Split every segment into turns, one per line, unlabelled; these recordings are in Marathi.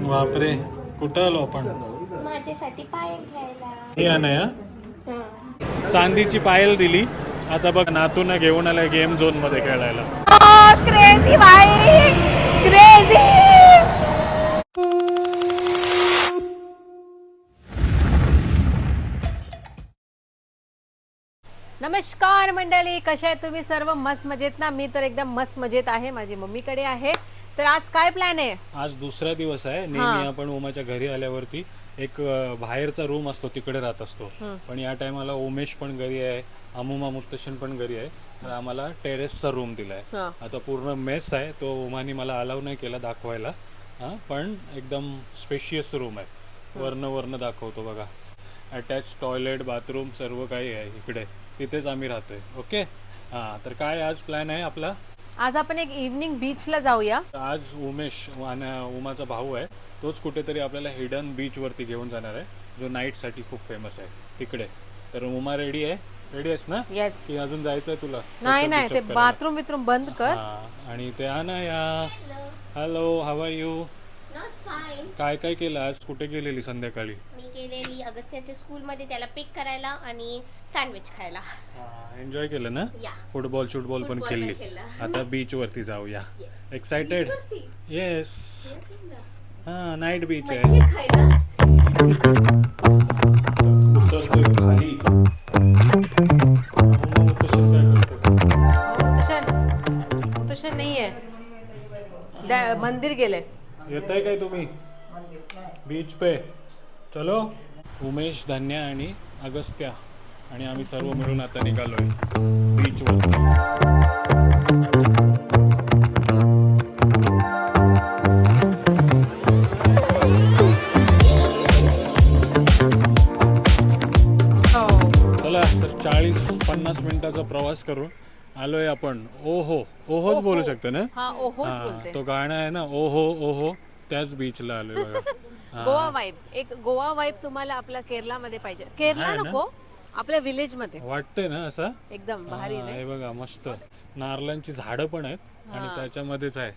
बापरे, कुठं आलो आपण?
माझ्यासाठी पायल घ्यायला.
हे अनया चांदीची पायल दिली. आता बघ नातून घेऊन आलाय गेम झोन मध्ये खेळायला.
क्रेझी भाई, क्रेझी. नमस्कार मंडळी, कशा आहे तुम्ही सर्व? मस्त मजेत ना? मी तर एकदम मस्त मजेत आहे. माझी मम्मीकडे आहे. तर आज काय प्लॅन आहे?
आज दुसरा दिवस आहे. नेहमी आपण उमाच्या घरी आल्यावरती एक बाहेरचा रूम असतो, तिकडे राहत असतो. पण या टायमाला उमेश पण घरी आहे, अमुमा मुक्तशन पण घरी आहे. तर आम्हाला टेरेसचा रूम दिलाय. आता पूर्ण मेस आहे, तो उमानी मला अलाव नाही केला दाखवायला. पण एकदम स्पेशियस रूम आहे. वर्ण दाखवतो बघा. अटॅच टॉयलेट, बाथरूम सर्व काही आहे इकडे. तिथेच आम्ही राहतोय. ओके. तर काय आज प्लॅन आहे आपला?
आज आपण एक इव्हनिंग बीचला जाऊया.
आज उमेश उमाचा भाऊ आहे, तोच कुठेतरी आपल्याला हिडन बीच वरती घेऊन जाणार आहे, जो नाईट साठी खूप फेमस आहे तिकडे. तर उमा रेडी आहे? रेडी आहेस ना?
येस.
की अजून जायचंय तुला?
नाही, ते बाथरूम बिथरूम बंद कर.
आणि ते अनया, हॅलो, हाऊ आर यू? काय काय केलं आज? कुठे गेलेली संध्याकाळी?
मी गेलेली अगस्त्याच्या स्कूलमध्ये त्याला पिक करायला आणि सँडविच खायला.
एन्जॉय केलं ना? फुटबॉल पण खेळली. आता बीच वरती जाऊया. एक्साइटेड? येस. नाईट बीच आहे. उतरतोय खाली.
तसं नाहीये, मंदिर गेले.
येताय काय तुम्ही बीच पे? चलो. उमेश, धन्या आणि अगस्त्या आणि आम्ही सर्व मिळून आता निघालोय बीच वरती. चला, तर 40-50 मिनिटाचा प्रवास करून आलोय आपण. ओहोच बोलू शकतो ना? तो गाणं आहे ना, ओहो, त्याच बीचला आलोय बघा.
गोवा वाईब, एक गोवा वाईब तुम्हाला आपल्या केरलामध्ये पाहिजे. केरला नको, आपल्या विलेज मध्ये
वाटतंय ना असं
एकदम भारी.
हे बघा, मस्त नारळांची झाडं पण आहेत आणि त्याच्यामध्येच आहे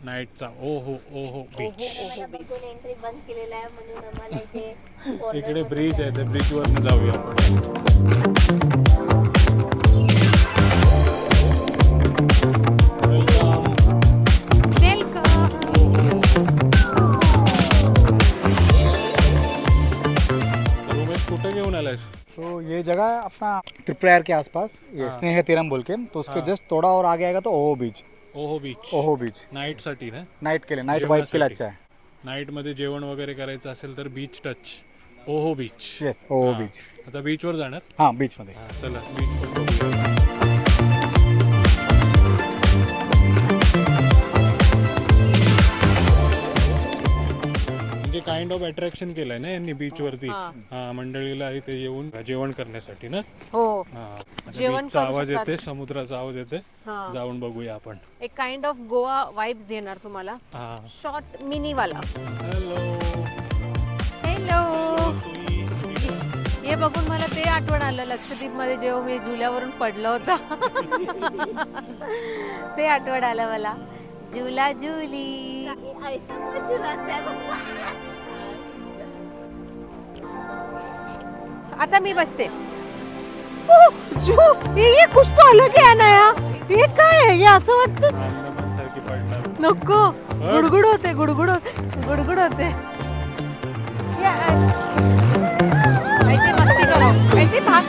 नाईटचा ओहो बीच.
एंट्री बंद केलेला आहे म्हणून आम्हाला इथे
इकडे ब्रिज आहे, त्या ब्रिज वरनं जाऊया आपण. कुठे घेऊन आलायस?
तो ये जगह है अपना त्रिप्रयार के आसपास, ये स्नेह तीरम बोल के, तो उसके जस्ट थोड़ा और आगे आएगा तो ओहो बीच
नाईट साठी ना?
नाइट के लिए, नाइट वाइब के लिए अच्छा है.
नाईट मध्ये जेवण वगैरे करायचं असेल तर बीच टच ओहो बीच.
येस, ओहो बीच.
आता बीच वर जाणार?
हां, बीच मध्ये.
चला बीच पण बघूया. म्हणजे काइंड ऑफ अट्रॅक्शन केलंय ना यांनी बीच वरती मंडळीला इथे येऊन जेवण करण्यासाठी ना.
हो,
जेवणचा आवाज येते, समुद्राचा आवाज येते. जाऊन बघूया आपण.
एक काइंड ऑफ गोवा वाइब्स देणार तुम्हाला. शॉर्ट मिनी वाला. हॅलो. हे बघून मला ते आठवण आलं, लक्षद्वीप मध्ये जेव्हा मी झुल्यावरून पडलं होतं. ते आठवण आलं मला. झुला झुली. आता मी बसते. ये कुछ तो अलग है ना यार. हे काय आहे? हे असं वाटतं नको. गुडगुड होते. ऐसे मस्ती करो, ऐसे भाग.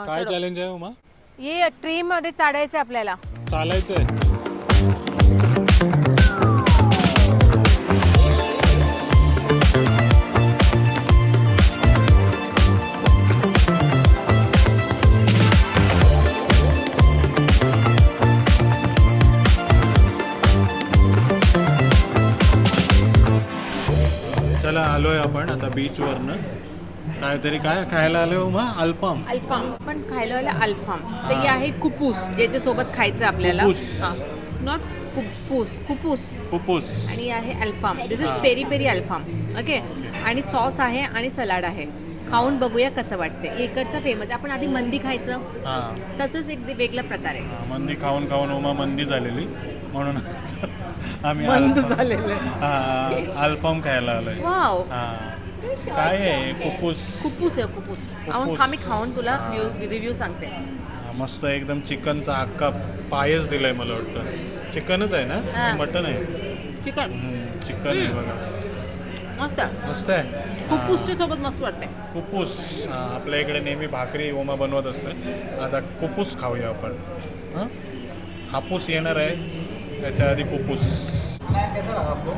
काय चॅलेंज आहे उमा?
ये ट्री मध्ये चढायचं आपल्याला.
चालायचंय. चला, आलोय आपण आता बीच वरनं. काहीतरी काय खायला आलोय उमा? अल्फाम
पण खायला अल्फाम. तर हे आहे कुपूस, ज्याच्या सोबत खायचं आपल्याला. नॉट कुपूस आणि आहे अल्फाम. दिस इज पेरी पेरी अल्फाम. ओके. आणि सॉस आहे आणि सलाड आहे. खाऊन बघूया कसं वाटतंय. इकडचं फेमस. आपण आधी मंदी खायचं,
हा
तसंच एक वेगळा प्रकार आहे.
मंदी खाऊन खाऊन उमा मंदी झालेली म्हणून आम्ही अल्फाम खायला आलोय.
वाव,
हा काय आहे कुपूस
कुपूस आहे कुपूस. आम्ही खाऊन तुला रिव्ह्यू सांगते.
मस्त एकदम चिकनचा हक्का पायच दिलाय मला वाटतं. चिकनच आहे
हा.
ना मटन आहे?
चिकन
चिकन आहे बघा.
मस्त.
मस्त आहे.
कुपूसच्या सोबत मस्त वाटतंय.
कुपूस आपल्या इकडे नेहमी भाकरी ओमा बनवत असते. आता कुपूस खाऊया आपण. हां हापूस येणार आहे त्याच्या आधी कुपूस.
कैसा लगा आपको?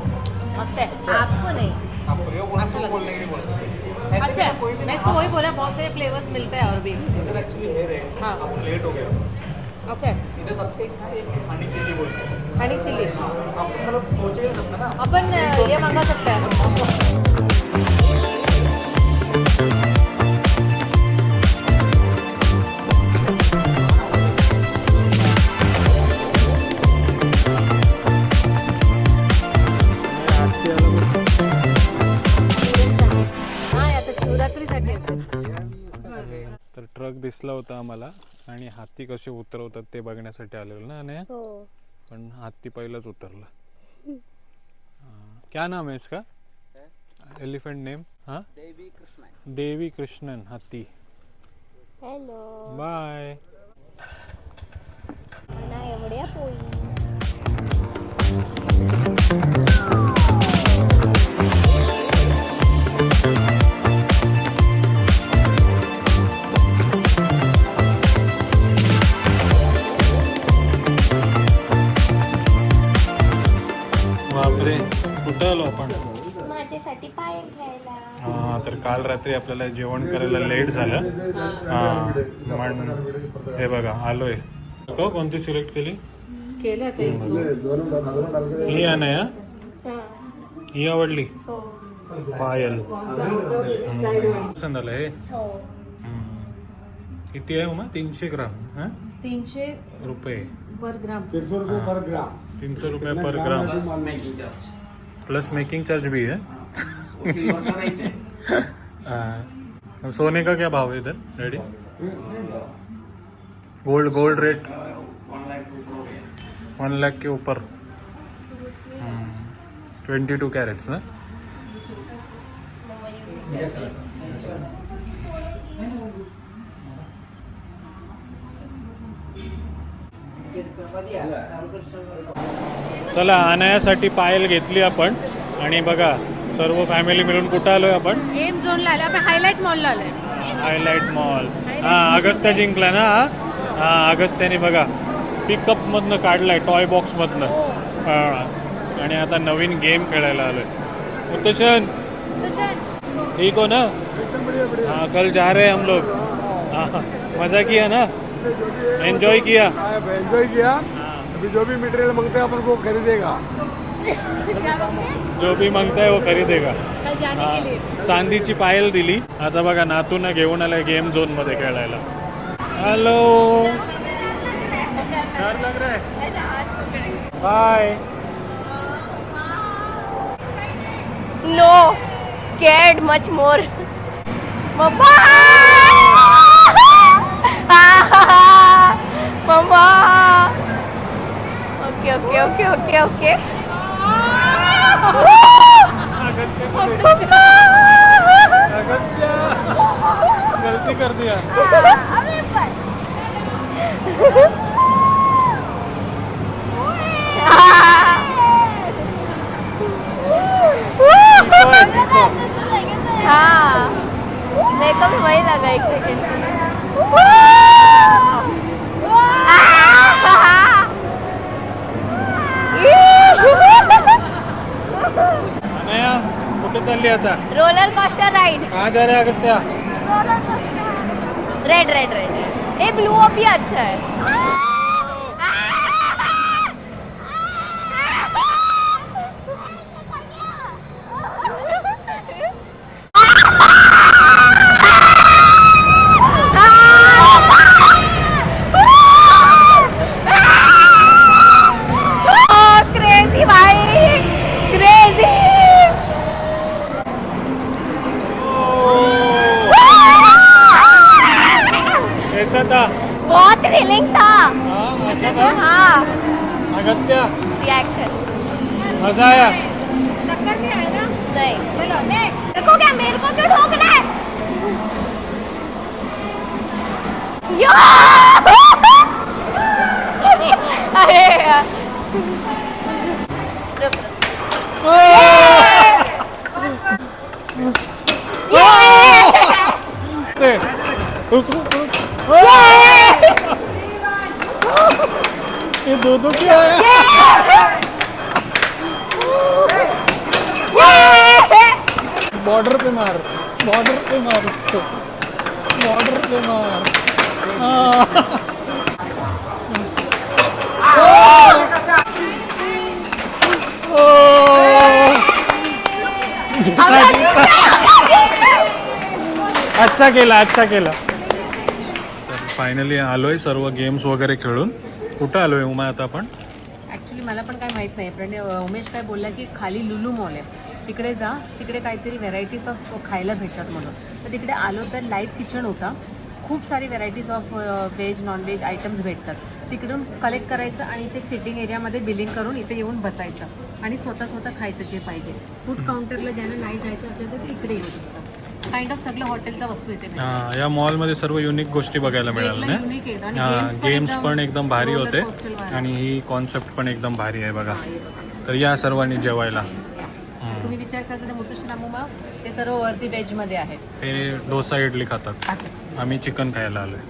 मस्त है. आपको नहीं.
आपको ये बोलना चाहिए, बोलने के लिए बोलते हैं। ऐसे
अच्छा,
में कोई भी
मैं इसको वही बोला, बहुत सारे फ्लेवर्स मिलते हैं और भी.
इधर एक्चुअली हेयर है।
हाँ.
आपको लेट हो गया।
अच्छा,
इधर सबसे एक ना एक हनी चिली बोलते हैं।
हनी चिली
आप मतलब सोचे नहीं सकते ना।
अपन ये मांगा सकते हैं.
तर ट्रक दिसला होता आम्हाला आणि हत्ती कसे उतरवतात ते बघण्यासाठी आलेलो ना. आणि पण हत्ती पहिलाच उतरला. क्या नाम है इसका? Elephant name? हाँ देवी कृष्णन हत्ती.
Hello
bye.
एवढ्या पोळी.
बापरे कुठं आलो आपण?
माझ्यासाठी पायल घ्यायला.
हा तर काल रात्री आपल्याला जेवण करायला लेट झालं. हा हे बघा आलोय. कोणती सिलेक्ट केली?
केलं ते.
ही अनया ही आवडली पायल. पसंत आलं हे.
हो
किती आहे उमा? 300 ग्राम. हा
300
रुपये
पर ग्राम.
300 रुपये पर ग्राम.
300 रुपये पर ग्राम प्लस मेकिंग चार्ज भी है. हाँ. सोने का क्या भाव है इधर रेडी? गोल्ड रेट 1 लाख के ऊपर. 22 कैरेट्स ना. चला अनायासाठी पायल घेतली आपण. आणि बघा सर्व फॅमिली मिळून कुठं आलोय आपण?
गेम झोनला आलो आपण. हायलाइट मॉलला आलोय.
Highlight mall. हा अगस्त्या जिंकला ना. हा अगस्त्याने बघा पिकअप मधनं काढलाय टॉय बॉक्स मधनं. हा आणि आता नवीन गेम खेळायला आलोय. मुत्तशन ठीक हो ना? हाँ कल जा रहे हैं हम लोग. हाँ मजा किया ना? एंजॉय किया.
अभी जो भी मटेरियल मांगते हैं अपन को खरीदेगा.
जो भी मागताय वो खरीदेगा.
कल जाने के लिए.
चांदीची पायल दिली. आता बघा नातूंना घेऊन आलाय गेम झोन मध्ये खेळायला. हॅलो डर लग रहा है. Bye.
No scared much more. मम्मा मम्मा. Okay okay okay okay okay.
Agastya गलती कर दिया.
हाँ मेरे को भी वही लगा एक सेकेंड.
अनया कुठे चालली आता?
Roller coaster ride.
कहाँ जा रहे हैं अगस्त्या?
Red red red. ये ब्लू भी अच्छा है. क्रेजी भाई क्रेजी.
लगा था?
बहुत थ्रिलिंग था.
हाँ, अच्छा था.
हाँ.
अगस्त्या,
रिएक्शन.
मजा आया.
चक्कर नहीं आया ना?
नहीं. चलो नेक्स्ट. मेरे को क्यों ठोकना है? अरे यार.
ये दो क्या है? बॉर्डर पे मार इसको, बॉर्डर पे मार. अच्छा केला. फायनली आलोय सर्व गेम्स वगैरे खेळून. कुठं आलोय उमा आता आपण?
ऍक्च्युली मला पण काय माहित नाही, पण उमेश काय बोलला की खाली लुलू मॉल आहे, तिकडे जा, तिकडे काहीतरी व्हेरायटीज ऑफ खायला भेटतात म्हणून. तर तिकडे आलो तर लाईव्ह किचन होता, खूप सारी varieties of veg non veg items भेटतात. तिकडून कलेक्ट करायचं आणि ते सिटिंग एरियामध्ये बिलिंग करून इथे येऊन बसायचं आणि स्वतः खायचं जे पाहिजे. फूड काउंटरला ज्यांना नाही जायचं असेल तर ते इकडे येऊ शकतात. काइंड ऑफ सगळं हॉटेलच्या वस्तू इथे मिळतात.
हा, या मॉलमध्ये सर्व युनिक गोष्टी बघायला मिळाल्या ना.
युनिक आहे आणि
गेम्स पण एकदम भारी
roller
होते
coaster वाला.
आणि ही कॉन्सेप्ट पण एकदम भारी आहे बघा.
हे बघा.
तर या सर्वांनी जेवायला.
तुम्ही विचार करता ते मुतुश्री ते सर्व वरती व्हेज मध्ये आहे.
ते डोसा इडली खातात, आम्ही चिकन खायला आलोय.